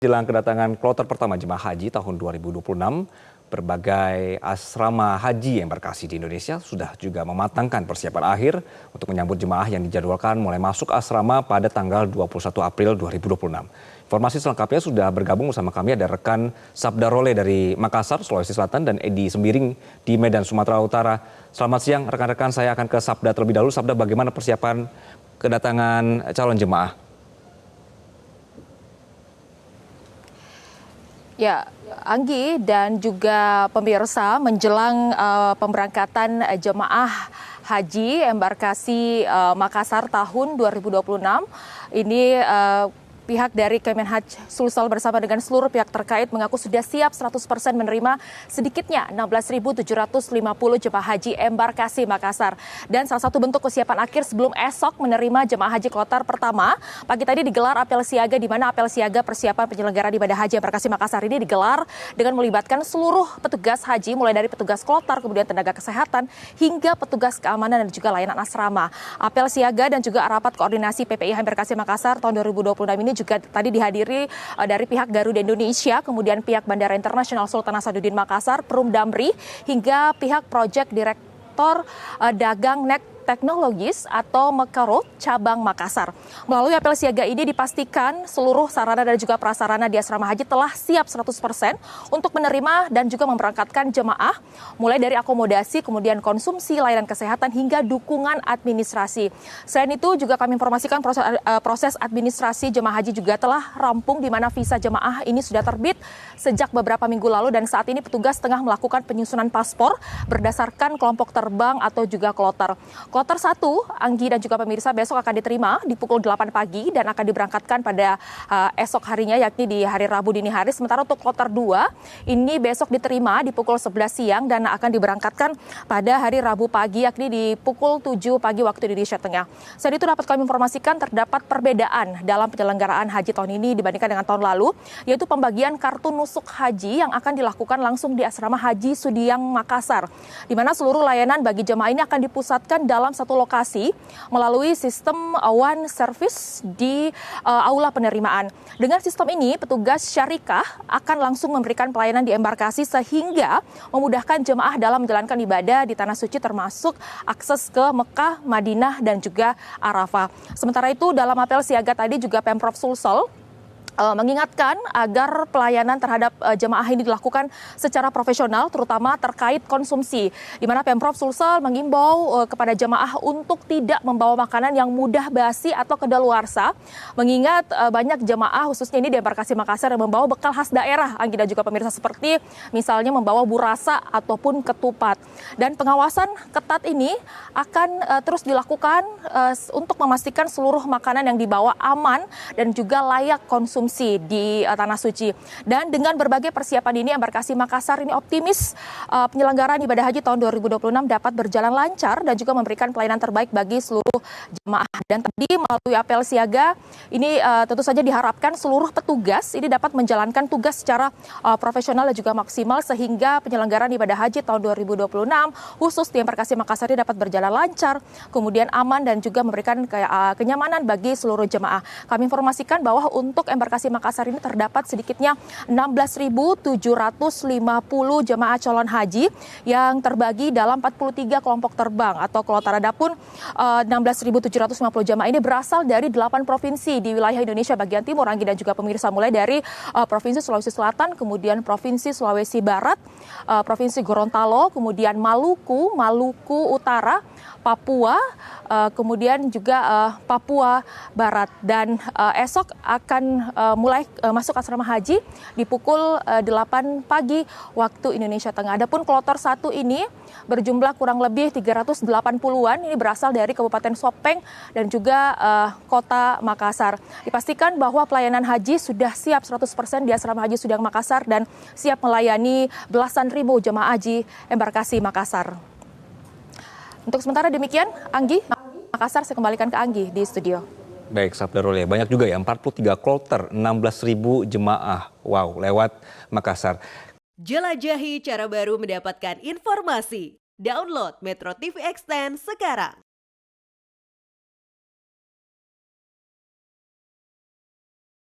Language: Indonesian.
Jelang kedatangan kloter pertama jemaah haji tahun 2026, berbagai asrama haji embarkasi di Indonesia sudah juga mematangkan persiapan akhir untuk menyambut jemaah yang dijadwalkan mulai masuk asrama pada tanggal 21 April 2026. Informasi selengkapnya sudah bergabung bersama kami, ada rekan Sabda Role dari Makassar, Sulawesi Selatan, dan Edi Sembiring di Medan, Sumatera Utara. Selamat siang rekan-rekan, saya akan ke Sabda terlebih dahulu. Sabda, bagaimana persiapan kedatangan calon jemaah? Ya, Anggi dan juga pemirsa, menjelang pemberangkatan jemaah haji embarkasi Makassar tahun 2026 ini pihak dari Kemenhaj Sulsel bersama dengan seluruh pihak terkait mengaku sudah siap 100% menerima sedikitnya 16.750 jemaah haji embarkasi Makassar. Dan salah satu bentuk kesiapan akhir sebelum esok menerima jemaah haji kloter pertama, pagi tadi digelar apel siaga, di mana apel siaga persiapan penyelenggaraan ibadah haji embarkasi Makassar ini digelar dengan melibatkan seluruh petugas haji, mulai dari petugas kloter, kemudian tenaga kesehatan, hingga petugas keamanan dan juga layanan asrama. Apel siaga dan juga rapat koordinasi PPI embarkasi Makassar tahun 2026 ini juga tadi dihadiri dari pihak Garuda Indonesia, kemudian pihak Bandara Internasional Sultan Hasanuddin Makassar, Perum Damri, hingga pihak Project Direktor Dagang Nek Teknologis atau Mekarut cabang Makassar. Melalui apel siaga ini dipastikan seluruh sarana dan juga prasarana di asrama haji telah siap 100% untuk menerima dan juga memberangkatkan jemaah, mulai dari akomodasi, kemudian konsumsi, layanan kesehatan, hingga dukungan administrasi. Selain itu juga kami informasikan proses administrasi jemaah haji juga telah rampung, di mana visa jemaah ini sudah terbit sejak beberapa minggu lalu, dan saat ini petugas tengah melakukan penyusunan paspor berdasarkan kelompok terbang atau juga kloter. Kloter 1, Anggi dan juga pemirsa, besok akan diterima di pukul 8 pagi dan akan diberangkatkan pada esok harinya, yakni di hari Rabu dini hari. Sementara untuk kloter 2, ini besok diterima di pukul 11 siang dan akan diberangkatkan pada hari Rabu pagi, yakni di pukul 7 pagi waktu Indonesia Tengah. Selain itu dapat kami informasikan terdapat perbedaan dalam penyelenggaraan haji tahun ini dibandingkan dengan tahun lalu, yaitu pembagian kartu nusuk haji yang akan dilakukan langsung di asrama haji Sudiang Makassar, di mana seluruh layanan bagi jemaah ini akan dipusatkan dalam satu lokasi melalui sistem one service di aula penerimaan. Dengan sistem ini, petugas syarikah akan langsung memberikan pelayanan di embarkasi sehingga memudahkan jemaah dalam menjalankan ibadah di Tanah Suci, termasuk akses ke Mekah, Madinah, dan juga Arafah. Sementara itu, dalam apel siaga tadi juga Pemprov Sulsel mengingatkan agar pelayanan terhadap jemaah ini dilakukan secara profesional, terutama terkait konsumsi, di mana Pemprov Sulsel mengimbau kepada jemaah untuk tidak membawa makanan yang mudah basi atau kedaluarsa, mengingat banyak jemaah khususnya ini di embarkasi Makassar yang membawa bekal khas daerah, Anggi dan juga pemirsa, seperti misalnya membawa burasa ataupun ketupat. Dan pengawasan ketat ini akan terus dilakukan untuk memastikan seluruh makanan yang dibawa aman dan juga layak konsumsi di Tanah Suci. Dan dengan berbagai persiapan ini, embarkasi Makassar ini optimis penyelenggaraan ibadah haji tahun 2026 dapat berjalan lancar dan juga memberikan pelayanan terbaik bagi seluruh jemaah. Dan tadi melalui apel siaga ini tentu saja diharapkan seluruh petugas ini dapat menjalankan tugas secara profesional dan juga maksimal, sehingga penyelenggaraan ibadah haji tahun 2026 khusus di embarkasi Makassar ini dapat berjalan lancar, kemudian aman, dan juga memberikan kenyamanan bagi seluruh jemaah. Kami informasikan bahwa untuk embarkasi Makassar ini terdapat sedikitnya 16.750 jemaah calon haji yang terbagi dalam 43 kelompok terbang atau kloter. Adapun 16.750 jemaah ini berasal dari 8 provinsi di wilayah Indonesia bagian timur, Anggi dan juga pemirsa, mulai dari Provinsi Sulawesi Selatan, kemudian Provinsi Sulawesi Barat, Provinsi Gorontalo, kemudian Maluku Utara, Papua, kemudian juga Papua Barat. Dan esok akan mulai masuk asrama haji di pukul 8 pagi waktu Indonesia Tengah. Adapun kloter 1 ini berjumlah kurang lebih 380-an, ini berasal dari Kabupaten Sopeng dan juga Kota Makassar. Dipastikan bahwa pelayanan haji sudah siap 100% di asrama haji Sudiang Makassar dan siap melayani belasan ribu jemaah haji embarkasi Makassar. Untuk sementara demikian, Anggi, Makassar, saya kembalikan ke Anggi di studio. Baik, Sabda Role, banyak juga ya, 43 kloter, 16.000 jemaah. Wow, lewat Makassar. Jelajahi cara baru mendapatkan informasi. Download Metro TV Extend sekarang.